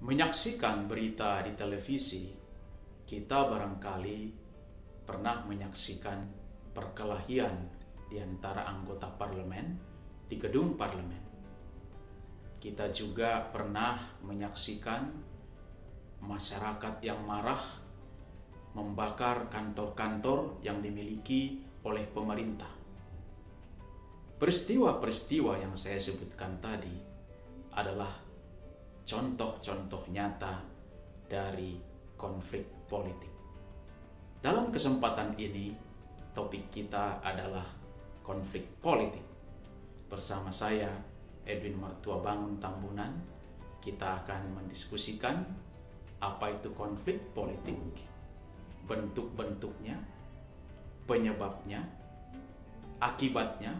Menyaksikan berita di televisi, kita barangkali pernah menyaksikan perkelahian di antara anggota parlemen di gedung parlemen. Kita juga pernah menyaksikan masyarakat yang marah membakar kantor-kantor yang dimiliki oleh pemerintah. Peristiwa-peristiwa yang saya sebutkan tadi adalah contoh-contoh nyata dari konflik politik. Dalam kesempatan ini, topik kita adalah konflik politik. Bersama saya, Edwin Mertua Bangun Tambunan, kita akan mendiskusikan apa itu konflik politik, bentuk-bentuknya, penyebabnya, akibatnya,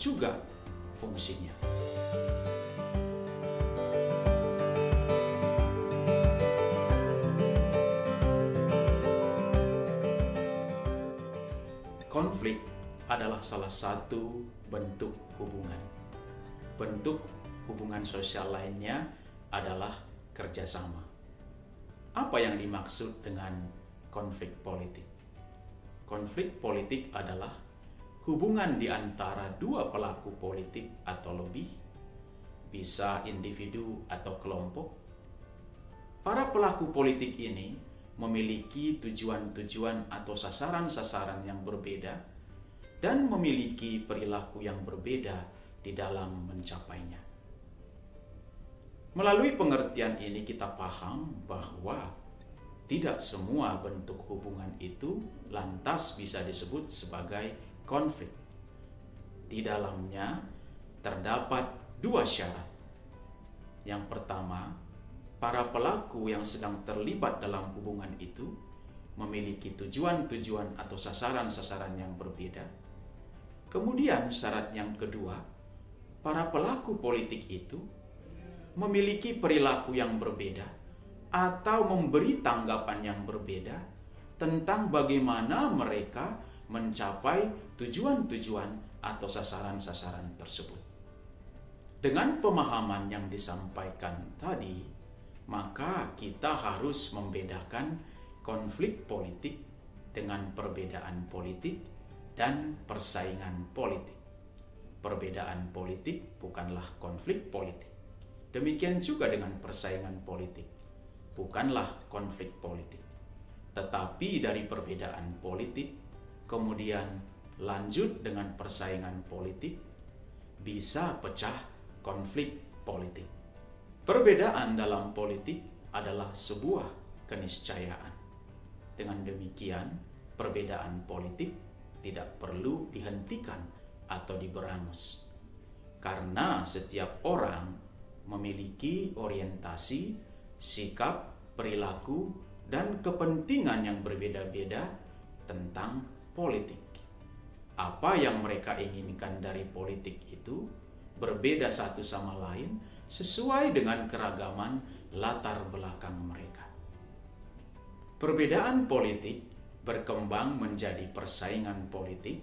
juga fungsinya. Konflik adalah salah satu bentuk hubungan. Bentuk hubungan sosial lainnya adalah kerjasama. Apa yang dimaksud dengan konflik politik? Konflik politik adalah hubungan di antara dua pelaku politik atau lebih, bisa individu atau kelompok. Para pelaku politik ini memiliki tujuan-tujuan atau sasaran-sasaran yang berbeda dan memiliki perilaku yang berbeda di dalam mencapainya. Melalui pengertian ini kita paham bahwa tidak semua bentuk hubungan itu lantas bisa disebut sebagai konflik. Di dalamnya terdapat dua syarat. Yang pertama, para pelaku yang sedang terlibat dalam hubungan itu memiliki tujuan-tujuan atau sasaran-sasaran yang berbeda. Kemudian syarat yang kedua, para pelaku politik itu memiliki perilaku yang berbeda atau memberi tanggapan yang berbeda tentang bagaimana mereka mencapai tujuan-tujuan atau sasaran-sasaran tersebut. Dengan pemahaman yang disampaikan tadi, maka kita harus membedakan konflik politik dengan perbedaan politik dan persaingan politik. Perbedaan politik bukanlah konflik politik. Demikian juga dengan persaingan politik, bukanlah konflik politik. Tetapi dari perbedaan politik, kemudian lanjut dengan persaingan politik, bisa pecah konflik politik. Perbedaan dalam politik adalah sebuah keniscayaan. Dengan demikian, perbedaan politik tidak perlu dihentikan atau diberangus. Karena setiap orang memiliki orientasi, sikap, perilaku, dan kepentingan yang berbeda-beda tentang politik. Apa yang mereka inginkan dari politik itu berbeda satu sama lain sesuai dengan keragaman latar belakang mereka. Perbedaan politik berkembang menjadi persaingan politik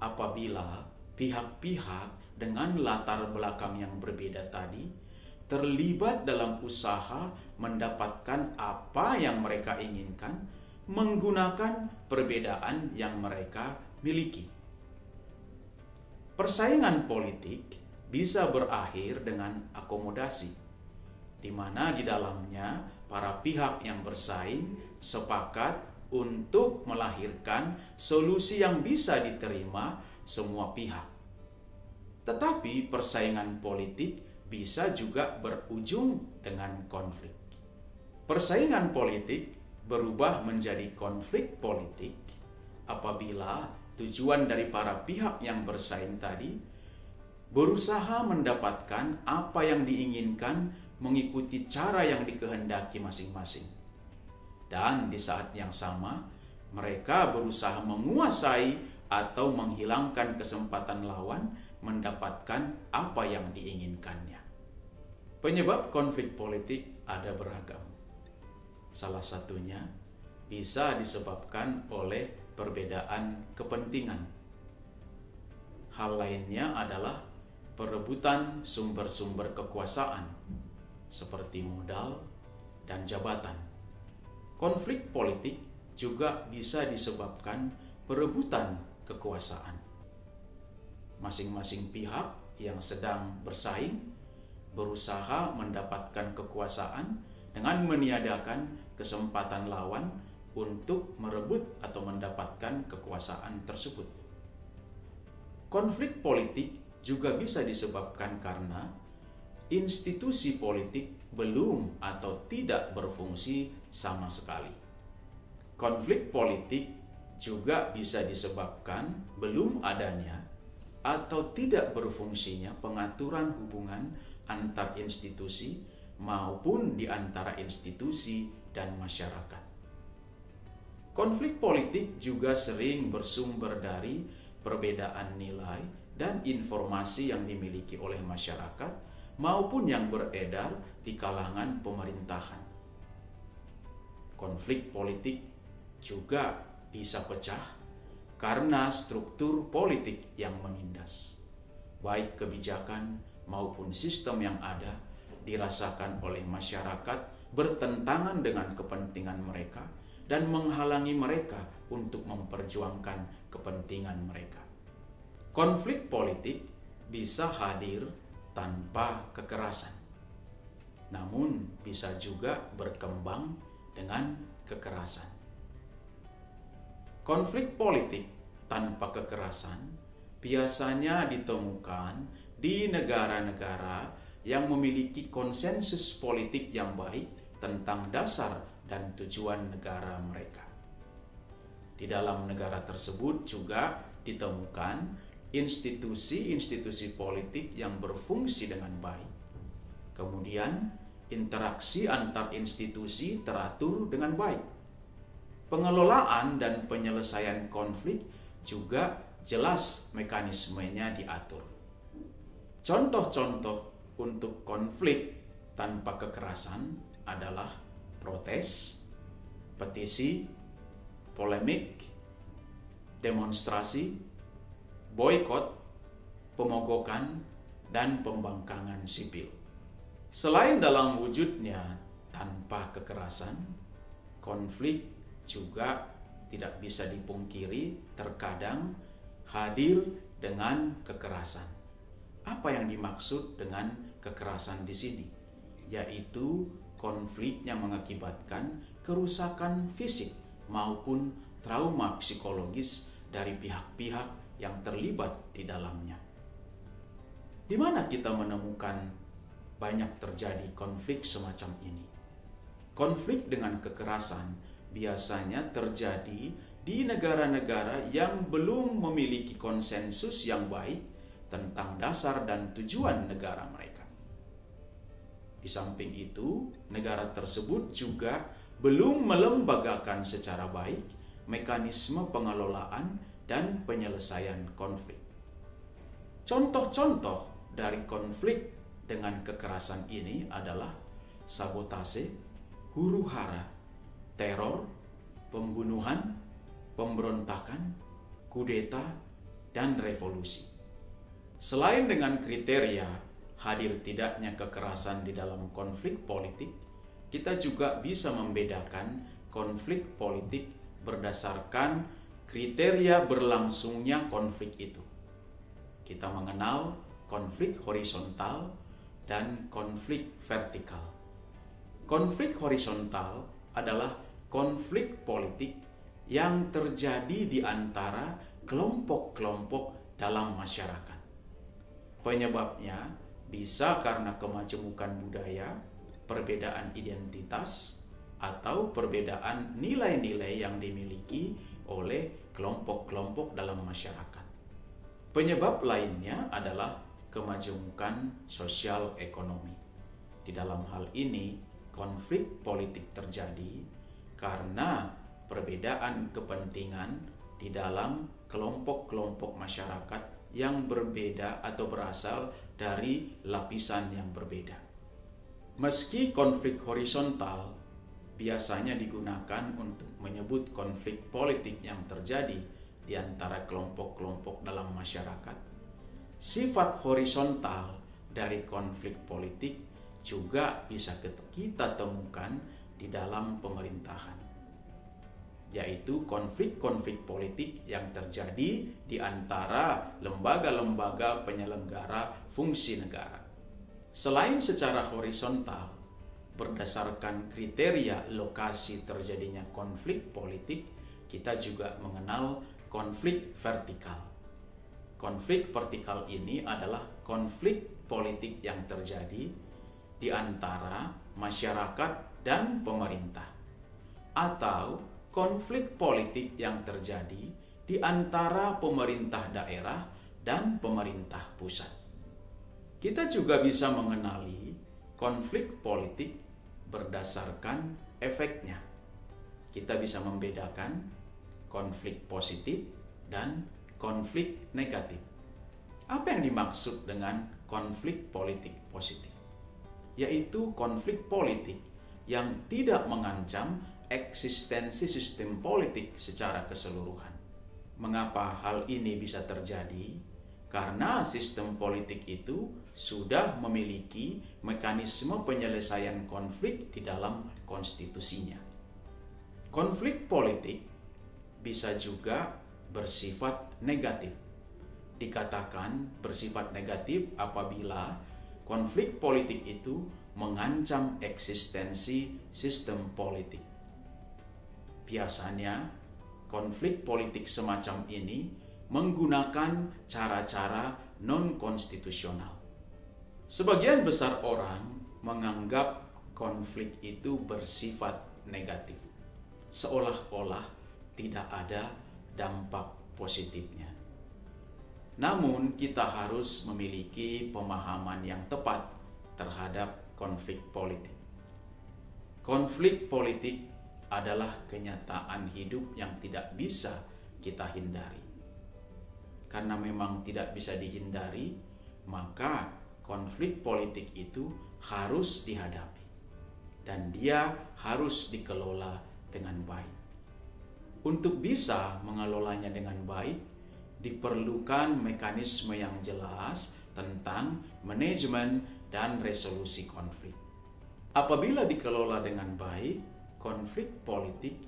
apabila pihak-pihak dengan latar belakang yang berbeda tadi terlibat dalam usaha mendapatkan apa yang mereka inginkan menggunakan perbedaan yang mereka miliki. Persaingan politik bisa berakhir dengan akomodasi, di mana di dalamnya para pihak yang bersaing sepakat untuk melahirkan solusi yang bisa diterima semua pihak. Tetapi persaingan politik bisa juga berujung dengan konflik. Persaingan politik berubah menjadi konflik politik apabila tujuan dari para pihak yang bersaing tadi berusaha mendapatkan apa yang diinginkan mengikuti cara yang dikehendaki masing-masing. Dan di saat yang sama, mereka berusaha menguasai atau menghilangkan kesempatan lawan mendapatkan apa yang diinginkannya. Penyebab konflik politik ada beragam. Salah satunya bisa disebabkan oleh perbedaan kepentingan. Hal lainnya adalah perebutan sumber-sumber kekuasaan. seperti modal dan jabatan. Konflik politik juga bisa disebabkan perebutan kekuasaan. Masing-masing pihak yang sedang bersaing berusaha mendapatkan kekuasaan dengan meniadakan kesempatan lawan untuk merebut atau mendapatkan kekuasaan tersebut. Konflik politik juga bisa disebabkan karena institusi politik belum atau tidak berfungsi sama sekali. Konflik politik juga bisa disebabkan belum adanya atau tidak berfungsinya pengaturan hubungan antar institusi maupun di antara institusi dan masyarakat. Konflik politik juga sering bersumber dari perbedaan nilai dan informasi yang dimiliki oleh masyarakat maupun yang beredar di kalangan pemerintahan. Konflik politik juga bisa pecah karena struktur politik yang menindas. Baik kebijakan maupun sistem yang ada dirasakan oleh masyarakat bertentangan dengan kepentingan mereka dan menghalangi mereka untuk memperjuangkan kepentingan mereka. Konflik politik bisa hadir tanpa kekerasan, namun bisa juga berkembang dengan kekerasan. Konflik politik tanpa kekerasan biasanya ditemukan di negara-negara yang memiliki konsensus politik yang baik tentang dasar dan tujuan negara mereka. Di dalam negara tersebut juga ditemukan institusi-institusi politik yang berfungsi dengan baik. Kemudian, interaksi antar institusi teratur dengan baik. Pengelolaan dan penyelesaian konflik juga jelas mekanismenya diatur. Contoh-contoh untuk konflik tanpa kekerasan adalah protes, petisi, polemik, demonstrasi, boikot, pemogokan, dan pembangkangan sipil. Selain dalam wujudnya tanpa kekerasan, konflik juga tidak bisa dipungkiri terkadang hadir dengan kekerasan. Apa yang dimaksud dengan kekerasan di sini? Yaitu konfliknya mengakibatkan kerusakan fisik maupun trauma psikologis dari pihak-pihak yang terlibat di dalamnya. Di mana kita menemukan banyak terjadi konflik semacam ini? Konflik dengan kekerasan biasanya terjadi di negara-negara yang belum memiliki konsensus yang baik tentang dasar dan tujuan negara mereka. Di samping itu, negara tersebut juga belum melembagakan secara baik mekanisme pengelolaan dan penyelesaian konflik. Contoh-contoh dari konflik dengan kekerasan ini adalah sabotase, huru-hara, teror, pembunuhan, pemberontakan, kudeta, dan revolusi. Selain dengan kriteria hadir tidaknya kekerasan di dalam konflik politik, kita juga bisa membedakan konflik politik berdasarkan kriteria berlangsungnya konflik itu. Kita mengenal konflik horizontal dan konflik vertikal. Konflik horizontal adalah konflik politik yang terjadi di antara kelompok-kelompok dalam masyarakat. Penyebabnya bisa karena kemajemukan budaya, perbedaan identitas, atau perbedaan nilai-nilai yang dimiliki oleh kelompok-kelompok dalam masyarakat. Penyebab lainnya adalah kemajemukan sosial ekonomi. Di dalam hal ini, konflik politik terjadi karena perbedaan kepentingan di dalam kelompok-kelompok masyarakat yang berbeda atau berasal dari lapisan yang berbeda. Meski konflik horizontal biasanya digunakan untuk menyebut konflik politik yang terjadi di antara kelompok-kelompok dalam masyarakat, sifat horizontal dari konflik politik juga bisa kita temukan di dalam pemerintahan, yaitu konflik-konflik politik yang terjadi di antara lembaga-lembaga penyelenggara fungsi negara. Selain secara horizontal, berdasarkan kriteria lokasi terjadinya konflik politik, kita juga mengenal konflik vertikal. Konflik vertikal ini adalah konflik politik yang terjadi di antara masyarakat dan pemerintah, atau konflik politik yang terjadi di antara pemerintah daerah dan pemerintah pusat. Kita juga bisa mengenali konflik politik berdasarkan efeknya. Kita bisa membedakan konflik positif dan konflik negatif. Apa yang dimaksud dengan konflik politik positif? Yaitu konflik politik yang tidak mengancam eksistensi sistem politik secara keseluruhan. Mengapa hal ini bisa terjadi? Karena sistem politik itu sudah memiliki mekanisme penyelesaian konflik di dalam konstitusinya. Konflik politik bisa juga bersifat negatif. Dikatakan bersifat negatif apabila konflik politik itu mengancam eksistensi sistem politik. Biasanya, konflik politik semacam ini menggunakan cara-cara non-konstitusional. Sebagian besar orang menganggap konflik itu bersifat negatif, seolah-olah tidak ada dampak positifnya. Namun, kita harus memiliki pemahaman yang tepat terhadap konflik politik. Konflik politik adalah kenyataan hidup yang tidak bisa kita hindari. Karena memang tidak bisa dihindari, maka konflik politik itu harus dihadapi. Dan dia harus dikelola dengan baik. Untuk bisa mengelolanya dengan baik, diperlukan mekanisme yang jelas tentang manajemen dan resolusi konflik. Apabila dikelola dengan baik, konflik politik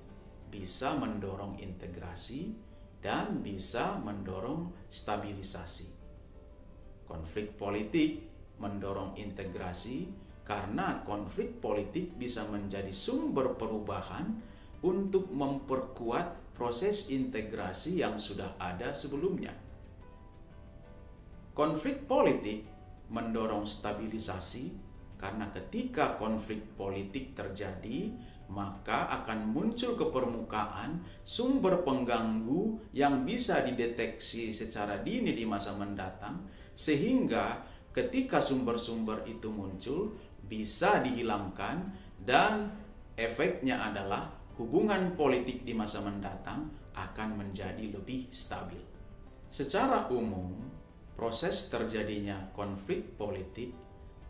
bisa mendorong integrasi dan bisa mendorong stabilisasi. Konflik politik mendorong integrasi karena konflik politik bisa menjadi sumber perubahan untuk memperkuat proses integrasi yang sudah ada sebelumnya. Konflik politik mendorong stabilisasi karena ketika konflik politik terjadi, maka akan muncul ke permukaan sumber pengganggu yang bisa dideteksi secara dini di masa mendatang, sehingga ketika sumber-sumber itu muncul bisa dihilangkan, dan efeknya adalah hubungan politik di masa mendatang akan menjadi lebih stabil. Secara umum, proses terjadinya konflik politik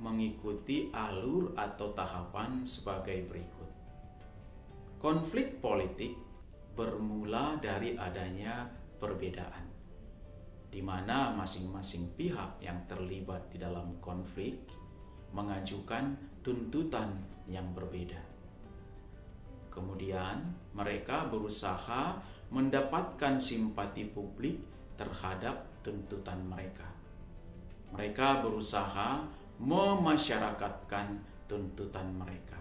mengikuti alur atau tahapan sebagai berikut. Konflik politik bermula dari adanya perbedaan, di mana masing-masing pihak yang terlibat di dalam konflik mengajukan tuntutan yang berbeda. Kemudian mereka berusaha mendapatkan simpati publik terhadap tuntutan mereka. Mereka berusaha memasyarakatkan tuntutan mereka.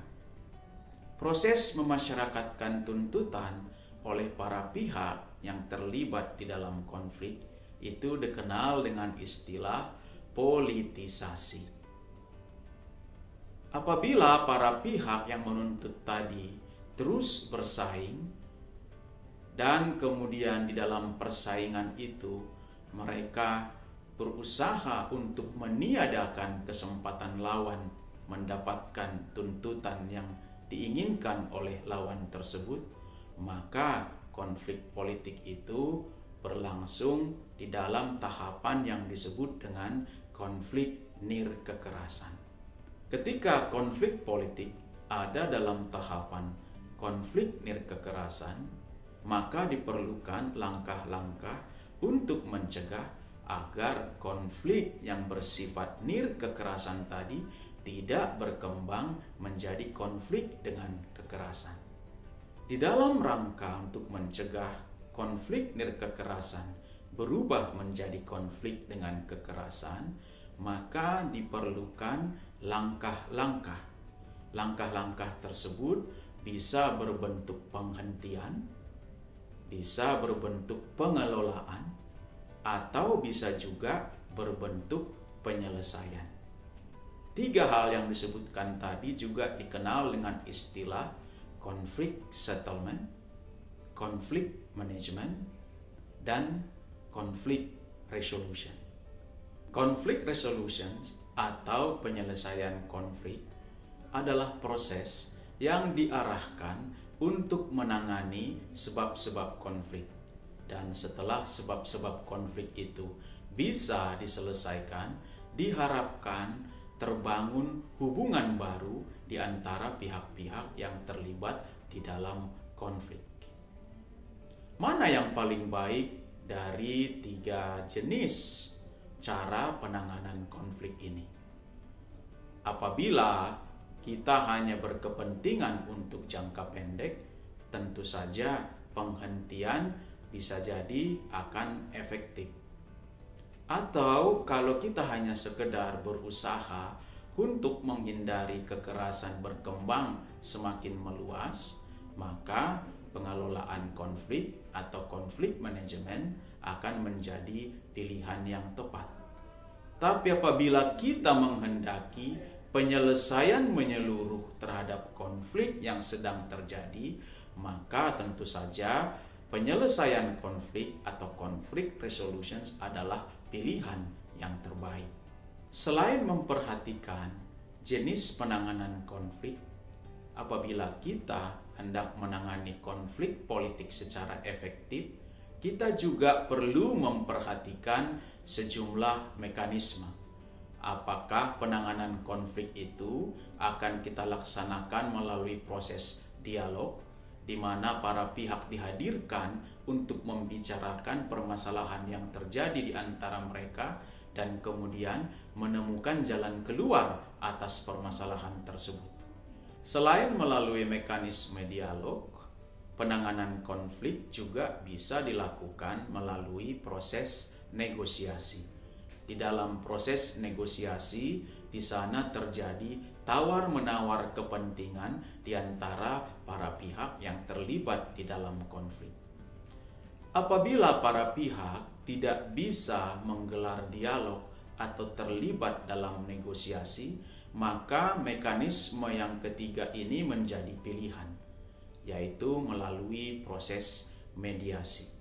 Proses memasyarakatkan tuntutan oleh para pihak yang terlibat di dalam konflik itu dikenal dengan istilah politisasi. Apabila para pihak yang menuntut tadi terus bersaing, dan kemudian di dalam persaingan itu mereka berusaha untuk meniadakan kesempatan lawan mendapatkan tuntutan yang diinginkan oleh lawan tersebut, maka konflik politik itu berlangsung di dalam tahapan yang disebut dengan konflik nirkekerasan. Ketika konflik politik ada dalam tahapan konflik nirkekerasan, maka diperlukan langkah-langkah untuk mencegah agar konflik yang bersifat nirkekerasan tadi tidak berkembang menjadi konflik dengan kekerasan. Di dalam rangka untuk mencegah konflik nirkekerasan berubah menjadi konflik dengan kekerasan, maka diperlukan langkah-langkah. Langkah-langkah tersebut bisa berbentuk penghentian, bisa berbentuk pengelolaan, atau bisa juga berbentuk penyelesaian. 3 hal yang disebutkan tadi juga dikenal dengan istilah conflict settlement, conflict management, dan conflict resolution. Conflict resolution atau penyelesaian konflik adalah proses yang diarahkan untuk menangani sebab-sebab konflik. Dan setelah sebab-sebab konflik itu bisa diselesaikan, diharapkan terbangun hubungan baru di antara pihak-pihak yang terlibat di dalam konflik. Mana yang paling baik dari 3 jenis cara penanganan konflik ini? Apabila kita hanya berkepentingan untuk jangka pendek, tentu saja penghentian bisa jadi akan efektif. Atau kalau kita hanya sekedar berusaha untuk menghindari kekerasan berkembang semakin meluas, maka pengelolaan konflik atau konflik manajemen akan menjadi pilihan yang tepat. Tapi apabila kita menghendaki penyelesaian menyeluruh terhadap konflik yang sedang terjadi, maka tentu saja penyelesaian konflik atau conflict resolutions adalah pilihan yang terbaik. Selain memperhatikan jenis penanganan konflik, apabila kita hendak menangani konflik politik secara efektif, kita juga perlu memperhatikan sejumlah mekanisme. Apakah penanganan konflik itu akan kita laksanakan melalui proses dialog, di mana para pihak dihadirkan untuk membicarakan permasalahan yang terjadi di antara mereka dan kemudian menemukan jalan keluar atas permasalahan tersebut. Selain melalui mekanisme dialog, penanganan konflik juga bisa dilakukan melalui proses negosiasi. Di dalam proses negosiasi, di sana terjadi tawar-menawar kepentingan di antara para pihak yang terlibat di dalam konflik. Apabila para pihak tidak bisa menggelar dialog atau terlibat dalam negosiasi, maka mekanisme yang ketiga ini menjadi pilihan, yaitu melalui proses mediasi.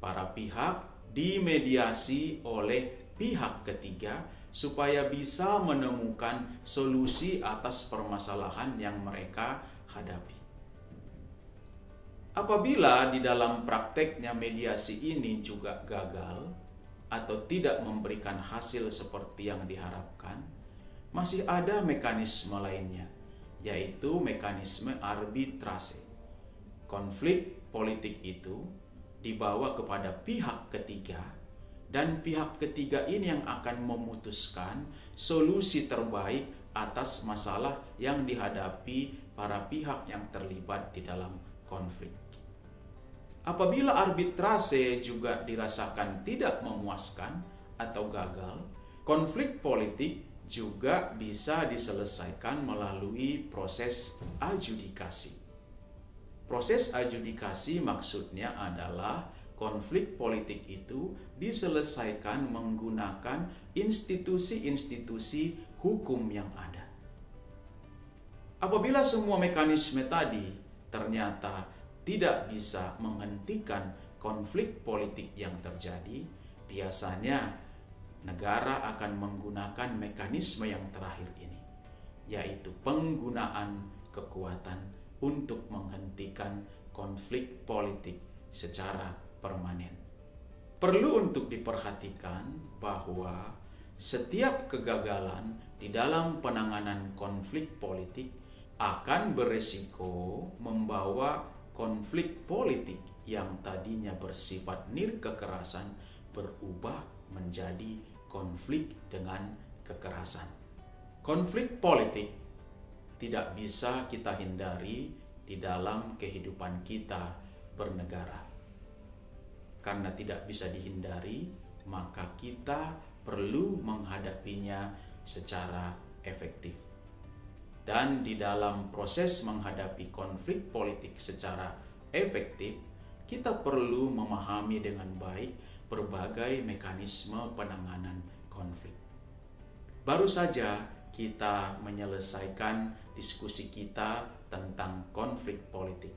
Para pihak dimediasi oleh pihak ketiga supaya bisa menemukan solusi atas permasalahan yang mereka hadapi. Apabila di dalam prakteknya mediasi ini juga gagal atau tidak memberikan hasil seperti yang diharapkan, masih ada mekanisme lainnya, yaitu mekanisme arbitrase. Konflik politik itu dibawa kepada pihak ketiga, dan pihak ketiga ini yang akan memutuskan solusi terbaik atas masalah yang dihadapi para pihak yang terlibat di dalam konflik. Apabila arbitrase juga dirasakan tidak memuaskan atau gagal, konflik politik juga bisa diselesaikan melalui proses adjudikasi. Proses adjudikasi maksudnya adalah konflik politik itu diselesaikan menggunakan institusi-institusi hukum yang ada. Apabila semua mekanisme tadi ternyata tidak bisa menghentikan konflik politik yang terjadi, biasanya negara akan menggunakan mekanisme yang terakhir ini, yaitu penggunaan kekuatan untuk menghentikan konflik politik secara permanen. Perlu untuk diperhatikan bahwa setiap kegagalan di dalam penanganan konflik politik akan beresiko membawa konflik politik yang tadinya bersifat nirkekerasan berubah menjadi konflik dengan kekerasan. Konflik politik tidak bisa kita hindari di dalam kehidupan kita bernegara. Karena tidak bisa dihindari, maka kita perlu menghadapinya secara efektif. Dan di dalam proses menghadapi konflik politik secara efektif, kita perlu memahami dengan baik berbagai mekanisme penanganan konflik. Baru saja kita menyelesaikan diskusi kita tentang konflik politik.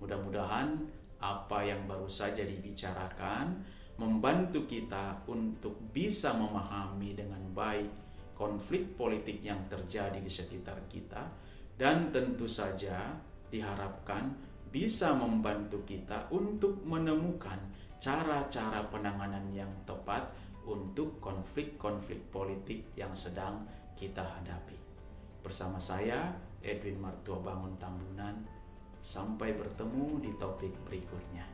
Mudah-mudahan apa yang baru saja dibicarakan membantu kita untuk bisa memahami dengan baik konflik politik yang terjadi di sekitar kita, dan tentu saja diharapkan bisa membantu kita untuk menemukan cara-cara penanganan yang tepat untuk konflik-konflik politik yang sedang kita hadapi. Bersama saya, Edwin Martua Bangun Tambunan. Sampai bertemu di topik berikutnya.